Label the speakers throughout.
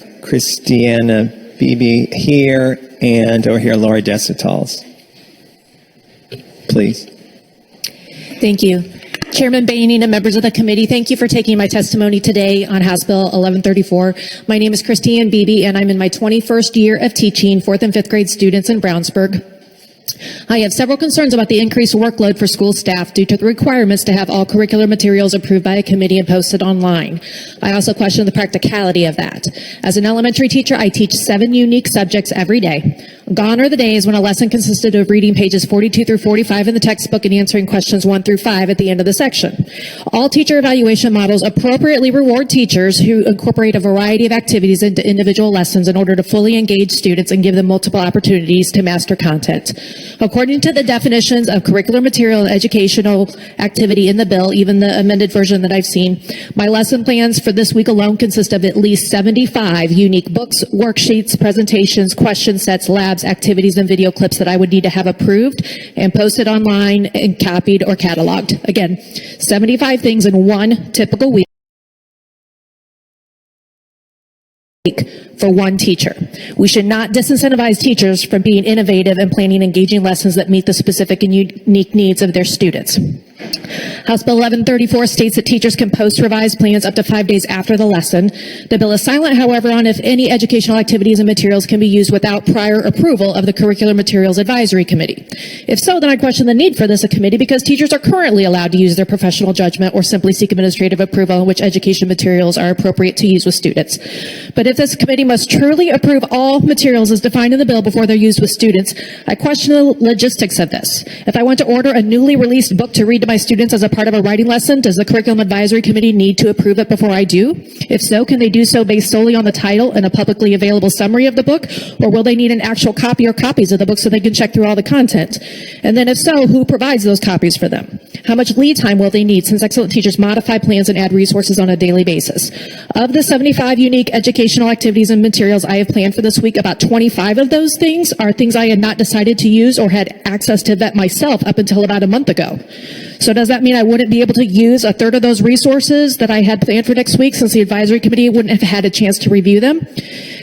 Speaker 1: Christianne Beebe here, and over here, Laura Desitals. Please.
Speaker 2: Thank you. Chairman Baining and members of the committee, thank you for taking my testimony today on House Bill 1134. My name is Christianne Beebe, and I'm in my 21st year of teaching 4th and 5th grade students in Brownsburg. I have several concerns about the increased workload for school staff due to the requirements to have all curricular materials approved by a committee and posted online. I also question the practicality of that. As an elementary teacher, I teach 7 unique subjects every day. Gone are the days when a lesson consisted of reading pages 42 through 45 in the textbook and answering questions 1 through 5 at the end of the section. All teacher evaluation models appropriately reward teachers who incorporate a variety of activities into individual lessons in order to fully engage students and give them multiple opportunities to master content. According to the definitions of curricular material and educational activity in the bill, even the amended version that I've seen, my lesson plans for this week alone consist of at least 75 unique books, worksheets, presentations, question sets, labs, activities, and video clips that I would need to have approved and posted online and copied or cataloged. Again, 75 things in one typical week for one teacher. We should not disincentivize teachers from being innovative and planning engaging lessons that meet the specific and unique needs of their students. House Bill 1134 states that teachers can post revised plans up to 5 days after the lesson. The bill is silent, however, on if any educational activities and materials can be used without prior approval of the Curricular Materials Advisory Committee. If so, then I question the need for this committee because teachers are currently allowed to use their professional judgment or simply seek administrative approval on which education materials are appropriate to use with students. But if this committee must truly approve all materials as defined in the bill before they're used with students, I question the logistics of this. If I want to order a newly released book to read to my students as a part of a writing lesson, does the Curriculum Advisory Committee need to approve it before I do? If so, can they do so based solely on the title and a publicly available summary of the book, or will they need an actual copy or copies of the book so they can check through all the content? And then if so, who provides those copies for them? How much lead time will they need since excellent teachers modify plans and add resources on a daily basis? Of the 75 unique educational activities and materials I have planned for this week, about 25 of those things are things I had not decided to use or had access to vet myself up until about a month ago. So does that mean I wouldn't be able to use a third of those resources that I had planned for next week since the advisory committee wouldn't have had a chance to review them?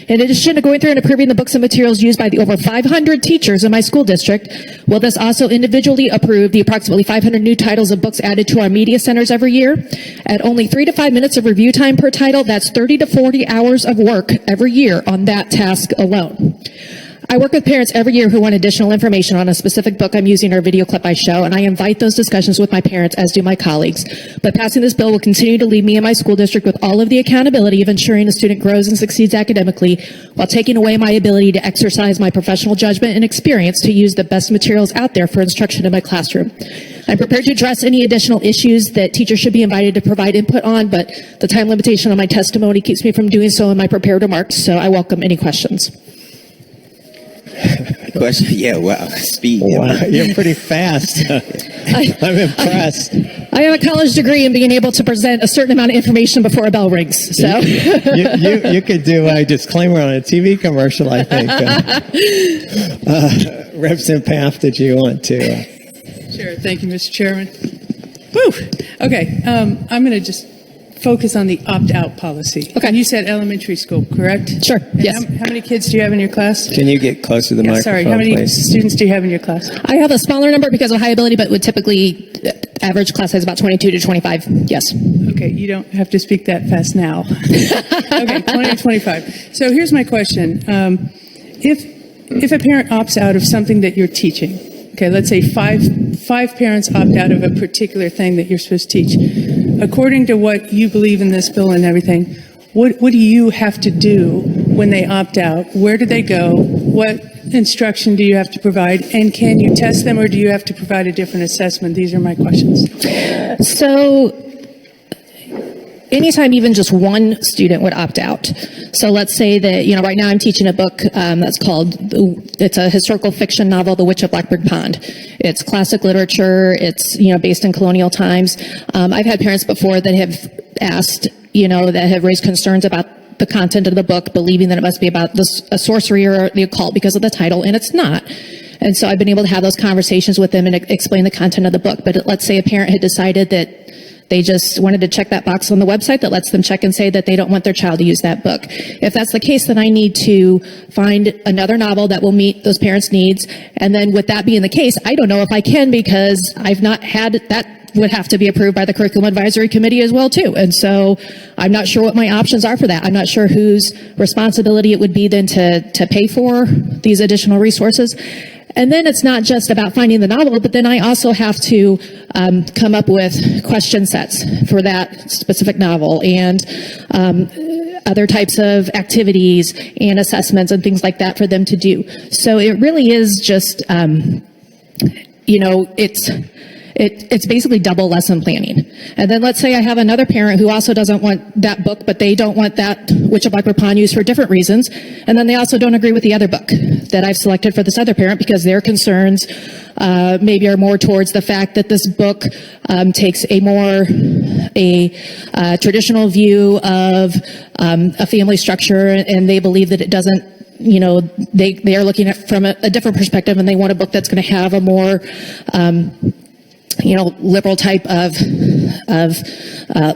Speaker 2: In addition to going through and approving the books and materials used by the over 500 teachers in my school district, will this also individually approve the approximately 500 new titles of books added to our media centers every year? At only 3 to 5 minutes of review time per title, that's 30 to 40 hours of work every year on that task alone. I work with parents every year who want additional information on a specific book I'm using or video clip I show, and I invite those discussions with my parents, as do my colleagues. But passing this bill will continue to leave me and my school district with all of the accountability of ensuring a student grows and succeeds academically while taking away my ability to exercise my professional judgment and experience to use the best materials out there for instruction in my classroom. I'm prepared to address any additional issues that teachers should be invited to provide input on, but the time limitation on my testimony keeps me from doing so in my prepared remarks, so I welcome any questions.
Speaker 3: Question? Yeah, wow. Speed.
Speaker 1: Wow, you're pretty fast. I'm impressed.
Speaker 2: I have a college degree in being able to present a certain amount of information before a bell rings. So
Speaker 1: you could do a disclaimer on a TV commercial, I think. Representative Paff, did you want to?
Speaker 4: Sure. Thank you, Mr. Chairman. Woo! Okay. I'm going to just focus on the opt-out policy.
Speaker 2: Okay.
Speaker 4: And you said elementary school, correct?
Speaker 2: Sure.
Speaker 4: And
Speaker 2: Yes.
Speaker 4: How many kids do you have in your class?
Speaker 1: Can you get close to the microphone,
Speaker 4: Sorry. How many
Speaker 1: please?
Speaker 4: students do you have in your class?
Speaker 2: I have a smaller number because of high ability, but would typically average class size about 22 to 25. Yes.
Speaker 4: Okay. You don't have to speak that fast now. Okay. 20 to 25. So here's my question. If a parent opts out of something that you're teaching, okay, let's say five parents opt out of a particular thing that you're supposed to teach. According to what you believe in this bill and everything, what do you have to do when they opt out? Where do they go? What instruction do you have to provide? And can you test them, or do you have to provide a different assessment? These are my questions. So anytime even just one student would opt out. So let's say that, right now I'm teaching a book that's called, it's a historical fiction novel, The Witch of Blackbird Pond. It's classic literature. It's, based in colonial times. I've had parents before that have asked, that have raised concerns about the content of the book, believing that it must be about a sorcery or the occult because of the title, and it's not. And so I've been able to have those conversations with them and explain the content of the book. But let's say a parent had decided that
Speaker 2: They just wanted to check that box on the website that lets them check and say that they don't want their child to use that book. If that's the case, then I need to find another novel that will meet those parents' needs. And then with that being the case, I don't know if I can, because I've not had that. Would have to be approved by the Curriculum Advisory Committee as well, too. And so I'm not sure what my options are for that. I'm not sure whose responsibility it would be then to pay for these additional resources. And then it's not just about finding the novel, but then I also have to come up with question sets for that specific novel, and other types of activities and assessments and things like that for them to do. So it really is just, it's basically double lesson planning. And then let's say I have another parent who also doesn't want that book, but they don't want that Witch of Blackbird Pond used for different reasons. And then they also don't agree with the other book that I've selected for this other parent, because their concerns maybe are more towards the fact that this book takes a more traditional view of a family structure, and they believe that it doesn't, they are looking at it from a different perspective, and they want a book that's going to have a more liberal type of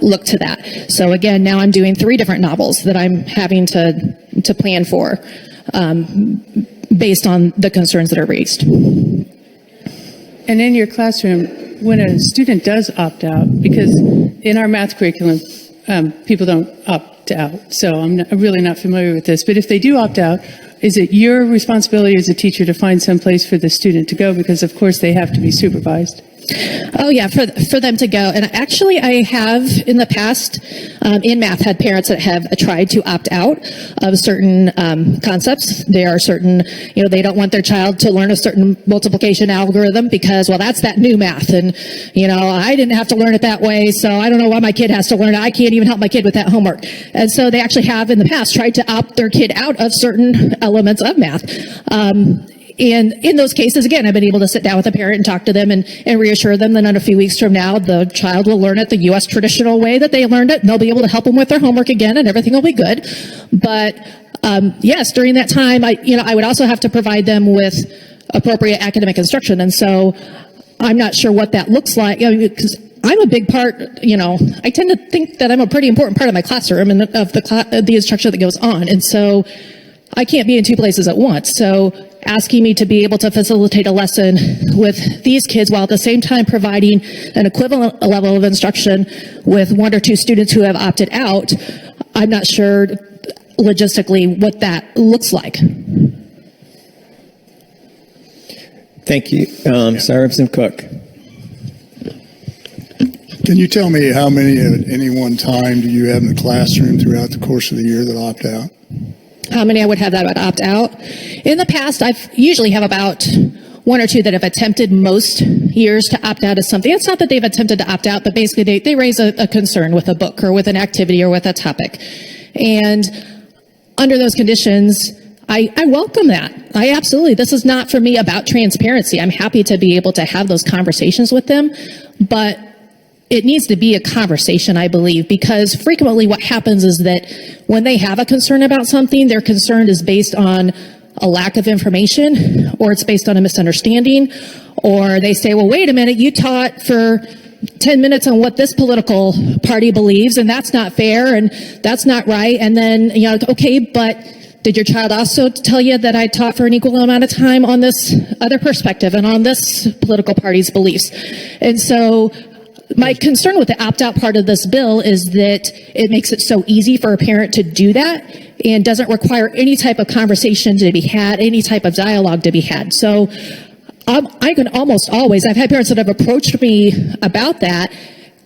Speaker 2: look to that. So again, now I'm doing 3 different novels that I'm having to plan for, based on the concerns that are raised.
Speaker 4: And in your classroom, when a student does opt out, because in our math curriculum, people don't opt out, so I'm really not familiar with this, but if they do opt out, is it your responsibility as a teacher to find some place for the student to go? Because of course they have to be supervised.
Speaker 2: Oh yeah, for them to go. And actually I have in the past in math had parents that have tried to opt out of certain concepts. There are certain, they don't want their child to learn a certain multiplication algorithm because, well, that's that new math. And, I didn't have to learn it that way, so I don't know why my kid has to learn it. I can't even help my kid with that homework. And so they actually have in the past tried to opt their kid out of certain elements of math. And in those cases, again, I've been able to sit down with a parent and talk to them and reassure them that in a few weeks from now, the child will learn it the U.S. traditional way that they learned it, and they'll be able to help them with their homework again, and everything will be good. But yes, during that time, I would also have to provide them with appropriate academic instruction, and so I'm not sure what that looks like, because I'm a big part, I tend to think that I'm a pretty important part of my classroom and of the instruction that goes on, and so I can't be in 2 places at once. So asking me to be able to facilitate a lesson with these kids while at the same time providing an equivalent level of instruction with 1 or 2 students who have opted out, I'm not sure logistically what that looks like.
Speaker 1: Thank you. Sarah Cook.
Speaker 5: Can you tell me how many at any one time do you have in the classroom throughout the course of the year that opt out?
Speaker 2: How many I would have that would opt out? In the past, I've usually have about 1 or 2 that have attempted most years to opt out of something. It's not that they've attempted to opt out, but basically they raise a concern with a book or with an activity or with a topic. And under those conditions, I welcome that. This is not for me about transparency. I'm happy to be able to have those conversations with them, but it needs to be a conversation, I believe, because frequently what happens is that when they have a concern about something, their concern is based on a lack of information, or it's based on a misunderstanding, or they say, well, wait a minute, you taught for 10 minutes on what this political party believes, and that's not fair, and that's not right, and then, okay, but did your child also tell you that I taught for an equal amount of time on this other perspective and on this political party's beliefs? And so my concern with the opt-out part of this bill is that it makes it so easy for a parent to do that and doesn't require any type of conversation to be had, any type of dialogue to be had. So I can almost always, I've had parents that have approached me about that,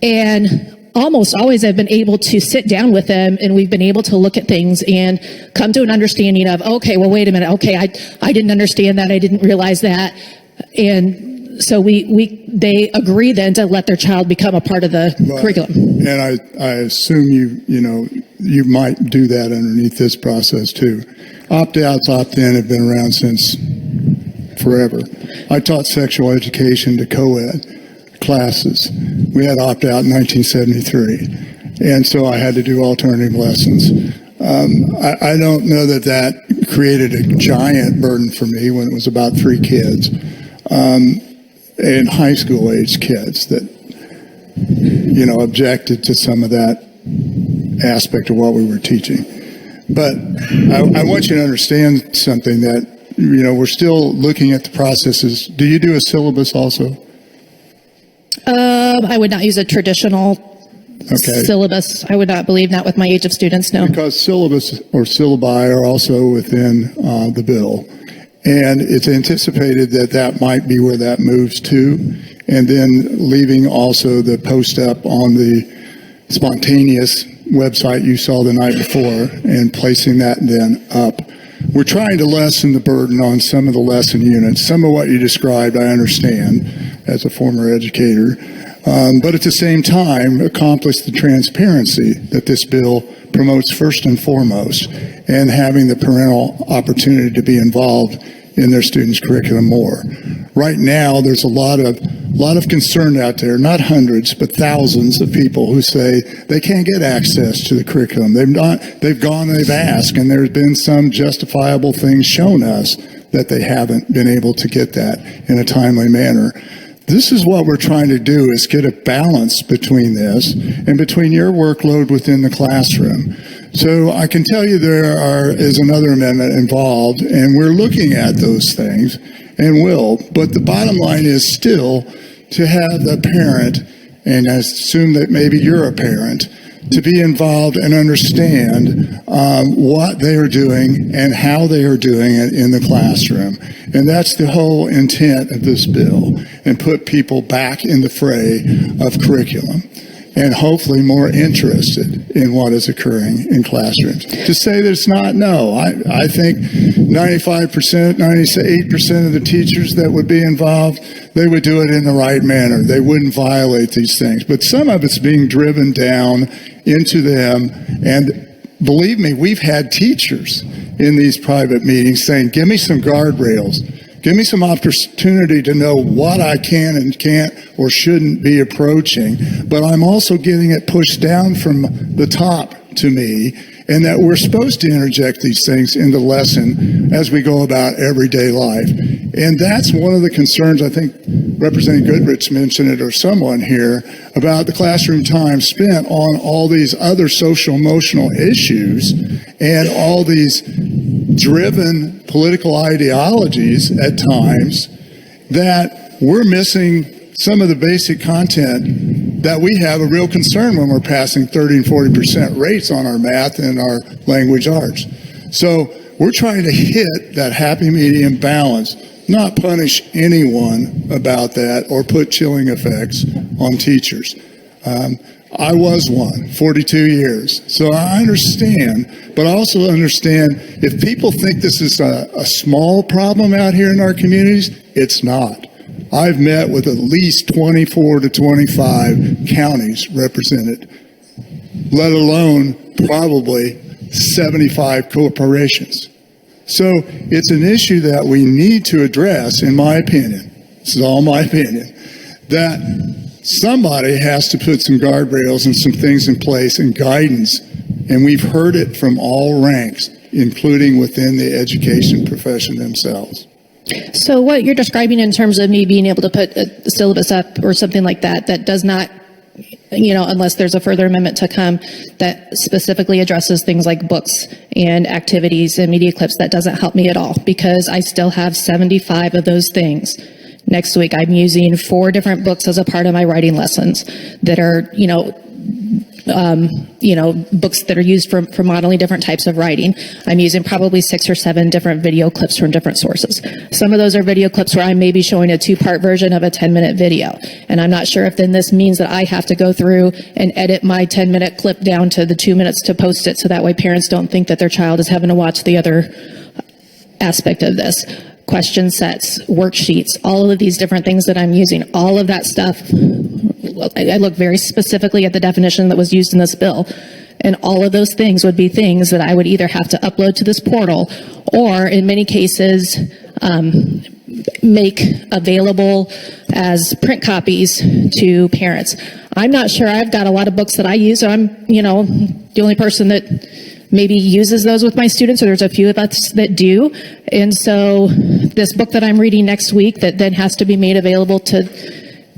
Speaker 2: and almost always I've been able to sit down with them, and we've been able to look at things and come to an understanding of, okay, well, wait a minute, okay, I didn't understand that, I didn't realize that, and so they agree then to let their child become a part of the curriculum.
Speaker 5: And I assume you might do that underneath this process too. Opt-outs, opt-in have been around since forever. I taught sexual education to co-ed classes. We had opt-out in 1973, and so I had to do alternative lessons. I don't know that created a giant burden for me when it was about 3 kids. And high school age kids that objected to some of that aspect of what we were teaching. But I want you to understand something, that, we're still looking at the processes. Do you do a syllabus also?
Speaker 2: I would not use a traditional syllabus. I would not believe, not with my age of students, no.
Speaker 5: Because syllabus or syllabi are also within the bill. And it's anticipated that that might be where that moves to. And then leaving also the post up on the spontaneous website you saw the night before and placing that then up. We're trying to lessen the burden on some of the lesson units. Some of what you described, I understand as a former educator. But at the same time, accomplish the transparency that this bill promotes first and foremost, and having the parental opportunity to be involved in their students' curriculum more. Right now, there's a lot of concern out there, not hundreds, but thousands of people who say they can't get access to the curriculum. They've gone and they've asked, and there's been some justifiable things shown us that they haven't been able to get that in a timely manner. This is what we're trying to do, is get a balance between this and between your workload within the classroom. So I can tell you there is another amendment involved, and we're looking at those things and will. But the bottom line is still to have the parent, and I assume that maybe you're a parent, to be involved and understand what they are doing and how they are doing it in the classroom. And that's the whole intent of this bill, and put people back in the fray of curriculum and hopefully more interested in what is occurring in classrooms. To say that it's not, no. I think 95%, 98% of the teachers that would be involved, they would do it in the right manner. They wouldn't violate these things. But some of it's being driven down into them. And believe me, we've had teachers in these private meetings saying, give me some guardrails. Give me some opportunity to know what I can and can't or shouldn't be approaching. But I'm also getting it pushed down from the top to me, and that we're supposed to interject these things in the lesson as we go about everyday life. And that's one of the concerns, I think Representative Goodrich mentioned it, or someone here, about the classroom time spent on all these other social emotional issues and all these driven political ideologies at times, that we're missing some of the basic content that we have a real concern when we're passing 30 and 40% rates on our math and our language arts. So we're trying to hit that happy medium balance, not punish anyone about that or put chilling effects on teachers. I was one, 42 years. So I understand, but I also understand if people think this is a small problem out here in our communities, it's not. I've met with at least 24 to 25 counties represented, let alone probably 75 corporations. So it's an issue that we need to address, in my opinion. This is all my opinion, that somebody has to put some guardrails and some things in place and guidance. And we've heard it from all ranks, including within the education profession themselves.
Speaker 2: So what you're describing in terms of me being able to put a syllabus up or something like that, that does not, unless there's a further amendment to come that specifically addresses things like books and activities and media clips, that doesn't help me at all, because I still have 75 of those things. Next week, I'm using 4 different books as a part of my writing lessons that are, books that are used for modeling different types of writing. I'm using probably 6 or 7 different video clips from different sources. Some of those are video clips where I may be showing a 2-part version of a 10-minute video. And I'm not sure if then this means that I have to go through and edit my 10-minute clip down to the 2 minutes to post it, so that way parents don't think that their child is having to watch the other aspect of this. Question sets, worksheets, all of these different things that I'm using, all of that stuff. I look very specifically at the definition that was used in this bill, and all of those things would be things that I would either have to upload to this portal, or in many cases make available as print copies to parents. I'm not sure. I've got a lot of books that I use, so I'm the only person that maybe uses those with my students, or there's a few of us that do. And so this book that I'm reading next week that then has to be made available to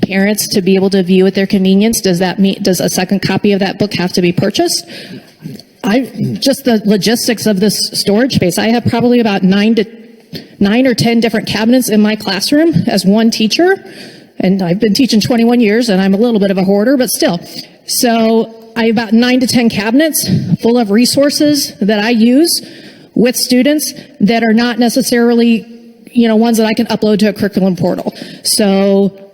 Speaker 2: parents to be able to view at their convenience? Does that mean, does a second copy of that book have to be purchased? Just the logistics of this storage space. I have probably about 9 or 10 different cabinets in my classroom as one teacher. And I've been teaching 21 years and I'm a little bit of a hoarder, but still. So I have about 9 to 10 cabinets full of resources that I use with students that are not necessarily, ones that I can upload to a curriculum portal. So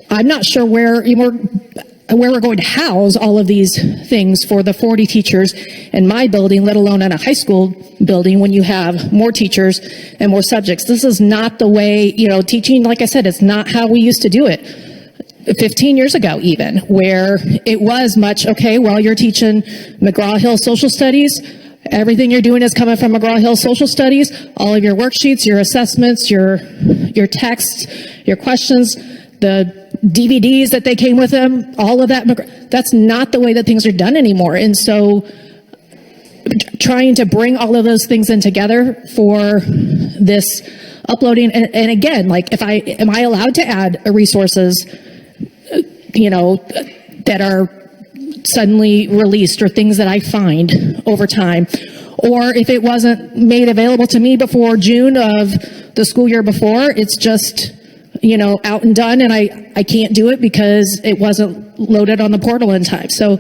Speaker 2: I'm not sure where we're going to house all of these things for the 40 teachers in my building, let alone in a high school building when you have more teachers and more subjects. This is not the way, teaching, like I said, it's not how we used to do it 15 years ago even, where it was much, okay, well, you're teaching McGraw-Hill social studies. Everything you're doing is coming from McGraw-Hill social studies. All of your worksheets, your assessments, your texts, your questions, the DVDs that they came with them, all of that. That's not the way that things are done anymore. And so trying to bring all of those things in together for this uploading. And again, like am I allowed to add resources, that are suddenly released or things that I find over time? Or if it wasn't made available to me before June of the school year before, it's just, out and done, and I can't do it because it wasn't loaded on the portal in time. So,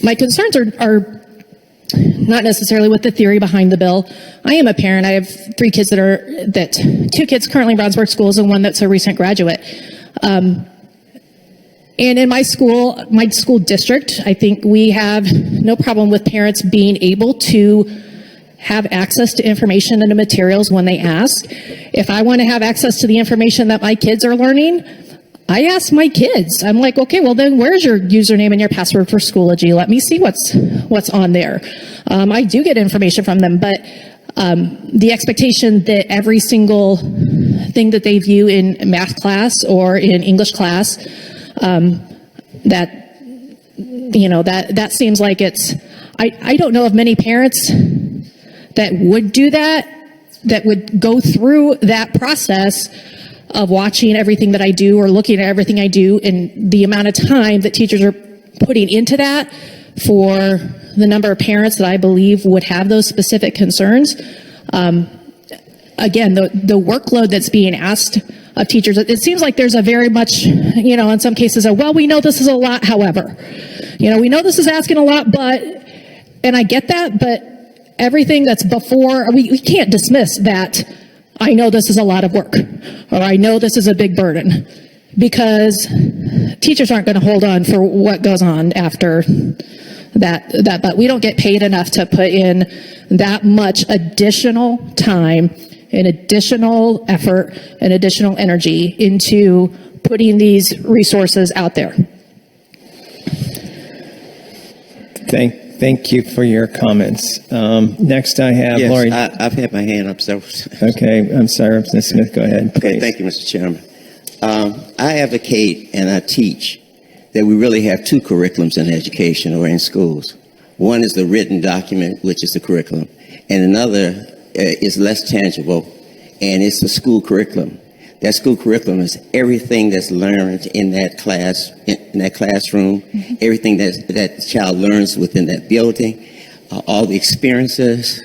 Speaker 2: my concerns are not necessarily with the theory behind the bill. I am a parent. I have 3 kids 2 kids currently in Brownsburg schools and one that's a recent graduate. And in my school district, I think we have no problem with parents being able to have access to information and the materials when they ask. If I want to have access to the information that my kids are learning, I ask my kids. I'm like, okay, well then where's your username and your password for Schoology? Let me see what's on there. I do get information from them, but the expectation that every single thing that they view in math class or in English class, that seems like it's, I don't know of many parents that would do that would go through that process of watching everything that I do or looking at everything I do, and the amount of time that teachers are putting into that for the number of parents that I believe would have those specific concerns. Again, the workload that's being asked of teachers, it seems like there's a very much, in some cases, we know this is a lot, however. We know this is asking a lot, and I get that, but everything that's before, we can't dismiss that. I know this is a lot of work, or I know this is a big burden, because teachers aren't going to hold on for what goes on after that, but we don't get paid enough to put in that much additional time and additional effort and additional energy into putting these resources out there.
Speaker 1: Thank you for your comments. Next I have
Speaker 3: Yes,
Speaker 1: Lori.
Speaker 3: I've had my hand up several times.
Speaker 1: Okay, I'm sorry, Ms. Smith, go ahead.
Speaker 3: Okay,
Speaker 1: please.
Speaker 3: thank you, Mr. Chairman. I advocate and I teach that we really have 2 curriculums in education or in schools. One is the written document, which is the curriculum, and another is less tangible, and it's the school curriculum. That school curriculum is everything that's learned in that class, in that classroom, everything that child learns within that building, all the experiences,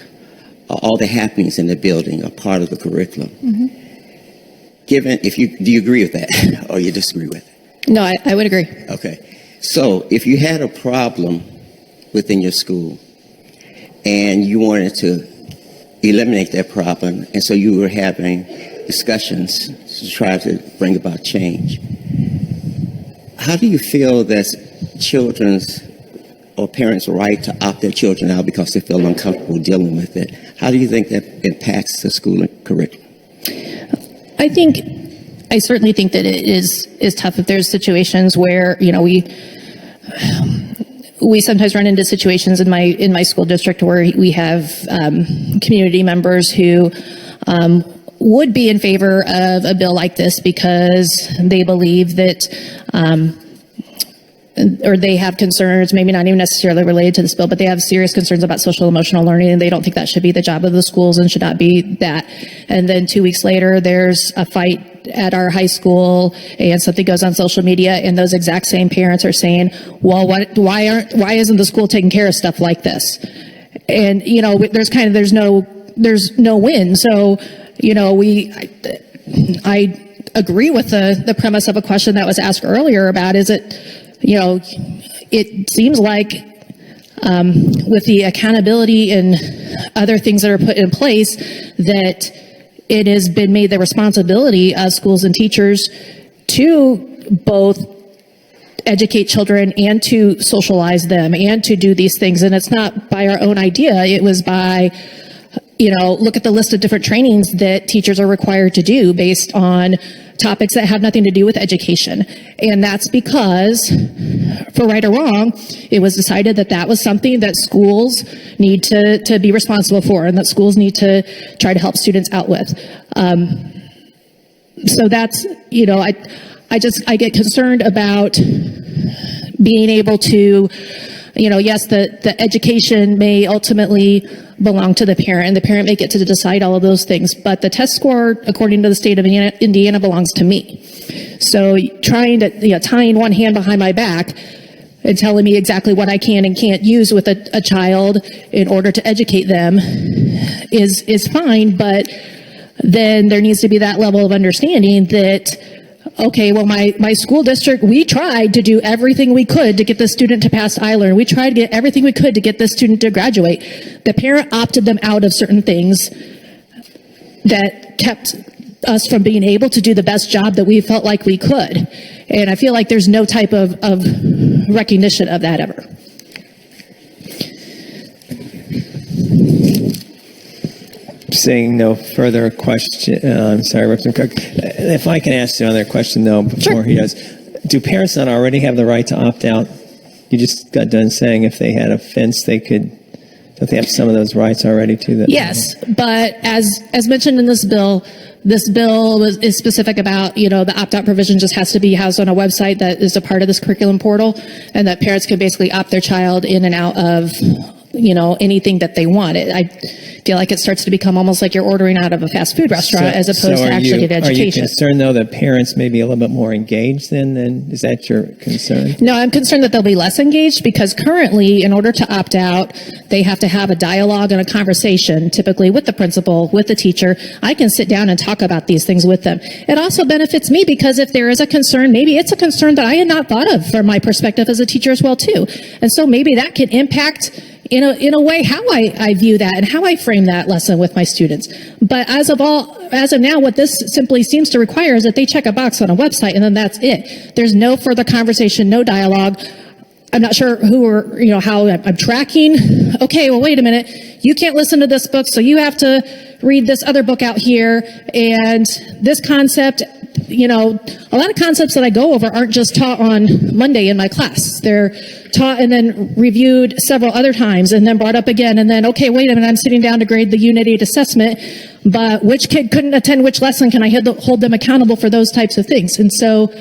Speaker 3: all the happenings in the building are part of the curriculum. Do you agree with that, or you disagree with it?
Speaker 2: No, I would agree.
Speaker 3: Okay. So if you had a problem within your school and you wanted to eliminate that problem, and so you were having discussions to try to bring about change, how do you feel that children's or parents' right to opt their children out because they feel uncomfortable dealing with it? How do you think that impacts the school curriculum?
Speaker 2: I certainly think that it is tough if there's situations where, we sometimes run into situations in my school district where we have community members who would be in favor of a bill like this because they believe that or they have concerns, maybe not even necessarily related to this bill, but they have serious concerns about social emotional learning, and they don't think that should be the job of the schools and should not be that. And then 2 weeks later, there's a fight at our high school and something goes on social media, and those exact same parents are saying, well, why isn't the school taking care of stuff like this? And, you know, there's no win. So, you know, I agree with the premise of a question that was asked earlier about, is it, you know, it seems like with the accountability and other things that are put in place, that it has been made the responsibility of schools and teachers to both educate children and to socialize them and to do these things. And it's not by our own idea. It was by, you know, look at the list of different trainings that teachers are required to do based on topics that have nothing to do with education. And that's because, for right or wrong, it was decided that that was something that schools need to be responsible for, and that schools need to try to help students out with. So that's, you know, I get concerned about being able to, you know, yes, the education may ultimately belong to the parent, and the parent may get to decide all of those things, but the test score, according to the state of Indiana, belongs to me. So trying to, you know, tying one hand behind my back and telling me exactly what I can and can't use with a child in order to educate them is fine, but then there needs to be that level of understanding that, okay, well, my school district, we tried to do everything we could to get the student to pass I-Learn. We tried to get everything we could to get the student to graduate. The parent opted them out of certain things that kept us from being able to do the best job that we felt like we could. And I feel like there's no type of recognition of that ever.
Speaker 1: Seeing no further question, I'm sorry, Representative Cook. If I can ask another question, though, before
Speaker 2: Sure.
Speaker 1: he does. Do parents not already have the right to opt out? You just got done saying if they had a fence, they could, don't they have some of those rights already, too? That,
Speaker 2: Yes, but as mentioned in this bill is specific about, you know, the opt-out provision just has to be housed on a website that is a part of this curriculum portal, and that parents can basically opt their child in and out of, you know, anything that they want. I feel like it starts to become almost like you're ordering out of a fast food restaurant as opposed to actually get education.
Speaker 1: Are you concerned, though, that parents may be a little bit more engaged then? Is that your concern?
Speaker 2: No, I'm concerned that they'll be less engaged, because currently, in order to opt out, they have to have a dialogue and a conversation, typically with the principal, with the teacher. I can sit down and talk about these things with them. It also benefits me, because if there is a concern, maybe it's a concern that I had not thought of from my perspective as a teacher as well, too. And so maybe that can impact in a way how I view that and how I frame that lesson with my students. But as of now, what this simply seems to require is that they check a box on a website, and then that's it. There's no further conversation, no dialogue. I'm not sure how I'm tracking. Okay, well, wait a minute. You can't listen to this book, so you have to read this other book out here. And this concept, you know, a lot of concepts that I go over aren't just taught on Monday in my class. They're taught and then reviewed several other times and then brought up again. And then, okay, wait a minute, I'm sitting down to grade the Unit 8 assessment, but which kid couldn't attend which lesson? Can I hold them accountable for those types of things? And so,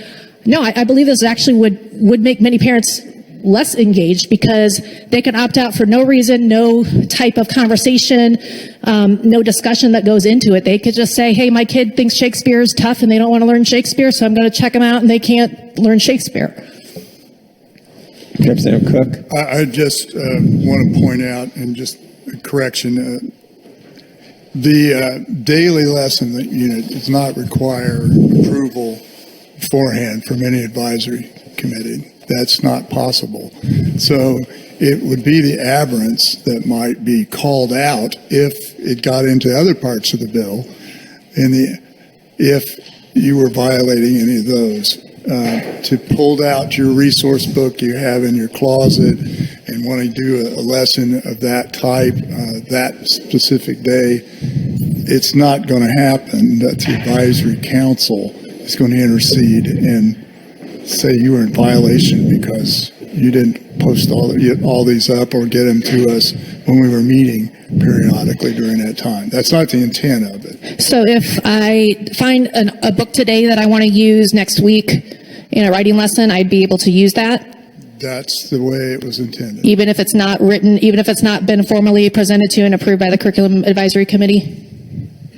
Speaker 2: no, I believe this actually would make many parents less engaged, because they can opt out for no reason, no type of conversation, no discussion that goes into it. They could just say, hey, my kid thinks Shakespeare is tough and they don't want to learn Shakespeare, so I'm going to check them out and they can't learn Shakespeare.
Speaker 1: Representative Cook.
Speaker 5: I just want to point out, and just a correction, the daily lesson unit does not require approval beforehand from any advisory committee. That's not possible. So it would be the aberrance that might be called out if it got into other parts of the bill, and if you were violating any of those. To pull out your resource book you have in your closet and want to do a lesson of that type, that specific day, it's not going to happen. That's the advisory council is going to intercede and say you were in violation because you didn't post all these up or get them to us when we were meeting periodically during that time. That's not the intent of it.
Speaker 2: So if I find a book today that I want to use next week in a writing lesson, I'd be able to use that?
Speaker 5: That's the way it was intended.
Speaker 2: Even if it's not written, even if it's not been formally presented to and approved by the Curriculum Advisory Committee?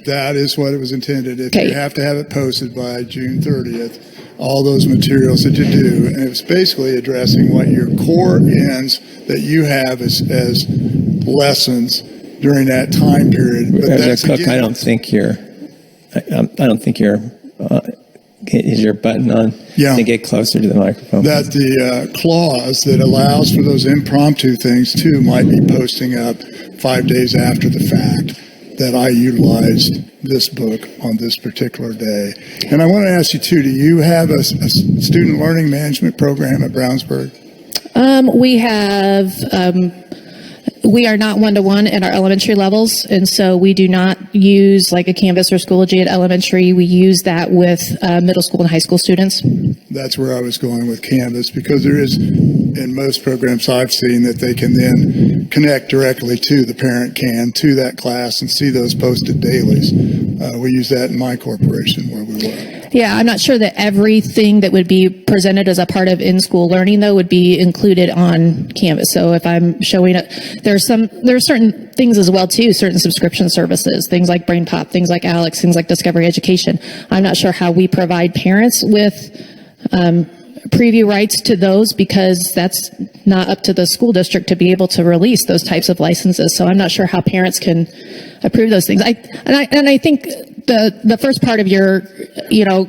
Speaker 5: That is what it was intended. If
Speaker 2: Okay.
Speaker 5: you have to have it posted by June 30th, all those materials that you do, and it's basically addressing what your core ends that you have as lessons during that time period. But that's
Speaker 1: Cook,
Speaker 5: again,
Speaker 1: I don't think you're. I don't think you're. Is your button on?
Speaker 5: Yeah.
Speaker 1: To get closer to the microphone.
Speaker 5: that the clause that allows for those impromptu things too might be posting up 5 days after the fact that I utilized this book on this particular day. And I want to ask you too, do you have a student learning management program at Brownsburg?
Speaker 2: We have, we are not one-to-one in our elementary levels, and so we do not use like a Canvas or Schoology at elementary. We use that with middle school and high school students.
Speaker 5: That's where I was going with Canvas, because there is, in most programs I've seen, that they can then connect directly to the parent to that class and see those posted dailies. We use that in my corporation where we work.
Speaker 2: Yeah, I'm not sure that everything that would be presented as a part of in-school learning, though, would be included on Canvas. So if I'm showing it, there are certain things as well, too, certain subscription services, things like Brain Pop, things like Alex, things like Discovery Education. I'm not sure how we provide parents with preview rights to those, because that's not up to the school district to be able to release those types of licenses. So I'm not sure how parents can approve those things. I think the first part of your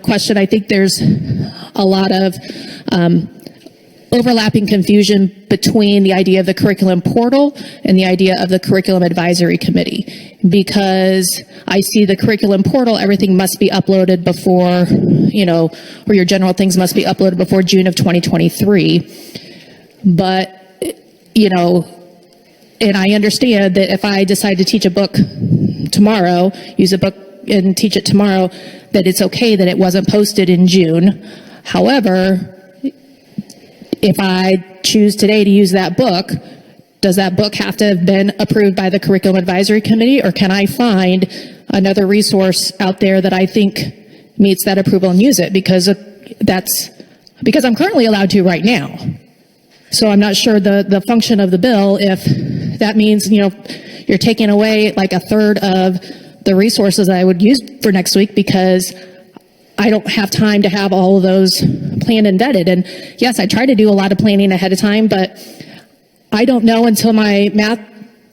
Speaker 2: question, I think there's a lot of overlapping confusion between the idea of the curriculum portal and the idea of the curriculum advisory committee, because I see the curriculum portal, everything must be uploaded before, or your general things must be uploaded before June of 2023. But, and I understand that if I decide to teach a book tomorrow, use a book and teach it tomorrow, that it's okay that it wasn't posted in June. However, if I choose today to use that book, does that book have to have been approved by the Curriculum Advisory Committee, or can I find another resource out there that I think meets that approval and use it? Because I'm currently allowed to right now. So I'm not sure the function of the bill, if that means, you're taking away like a third of the resources I would use for next week because I don't have time to have all of those planned and vetted. And yes, I try to do a lot of planning ahead of time, but I don't know until my math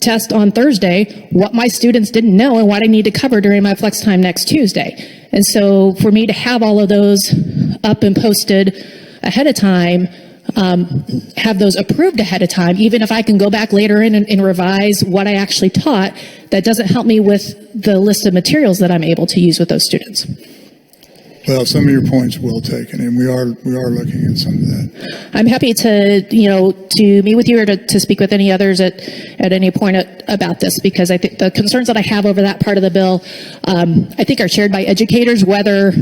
Speaker 2: test on Thursday what my students didn't know and what I need to cover during my flex time next Tuesday. And so for me to have all of those up and posted ahead of time, have those approved ahead of time, even if I can go back later in and revise what I actually taught, that doesn't help me with the list of materials that I'm able to use with those students.
Speaker 5: Well, some of your points well taken, and we are looking at some of that.
Speaker 2: I'm happy to meet with you or to speak with any others at any point about this, because I think the concerns that I have over that part of the bill, I think are shared by educators, no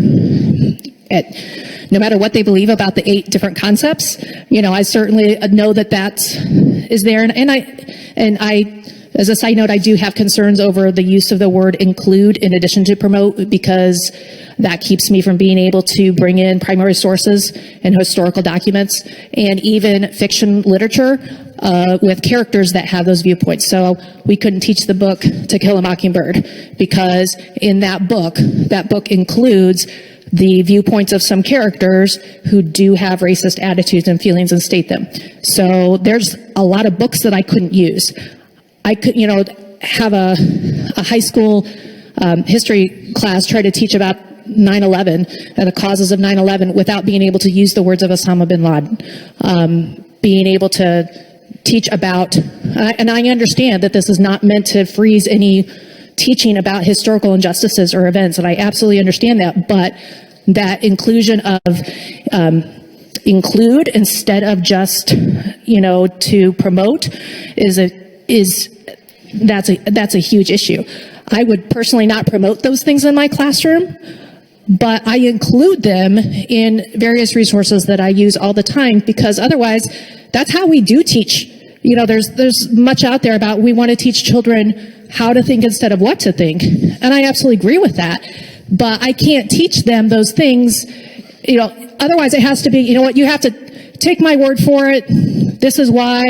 Speaker 2: matter what they believe about the 8 different concepts. I certainly know that is there, and I, as a side note, I do have concerns over the use of the word include in addition to promote, because that keeps me from being able to bring in primary sources and historical documents and even fiction literature with characters that have those viewpoints. So we couldn't teach the book To Kill a Mockingbird, because in that book includes the viewpoints of some characters who do have racist attitudes and feelings and state them. So there's a lot of books that I couldn't use. I could, have a high school history class try to teach about 9/11 and the causes of 9/11 without being able to use the words of Osama bin Laden. Being able to teach about, and I understand that this is not meant to freeze any teaching about historical injustices or events, and I absolutely understand that, but that inclusion of include instead of just to promote that's a huge issue. I would personally not promote those things in my classroom, but I include them in various resources that I use all the time, because otherwise that's how we do teach. There's much out there about we want to teach children how to think instead of what to think. And I absolutely agree with that. But I can't teach them those things, otherwise it has to be, you have to take my word for it. This is why,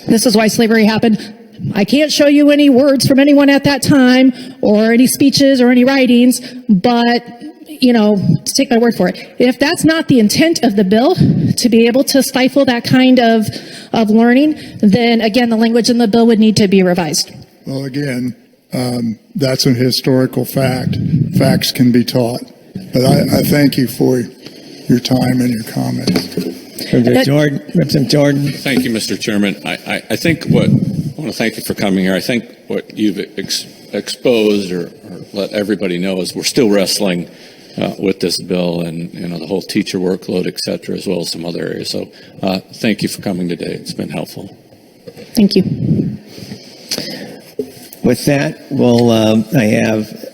Speaker 2: this is why slavery happened. I can't show you any words from anyone at that time or any speeches or any writings, but, take my word for it. If that's not the intent of the bill, to be able to stifle that kind of learning, then again, the language in the bill would need to be revised.
Speaker 5: Well, again, that's a historical fact. Facts can be taught. But I thank you for your time and your comments.
Speaker 1: Representative Jordan.
Speaker 6: Thank you, Mr. Chairman. I think I want to thank you for coming here. I think what you've exposed or let everybody know is we're still wrestling with this bill and, the whole teacher workload, et cetera, as well as some other areas. So thank you for coming today. It's been helpful.
Speaker 2: Thank you.
Speaker 1: With that, I have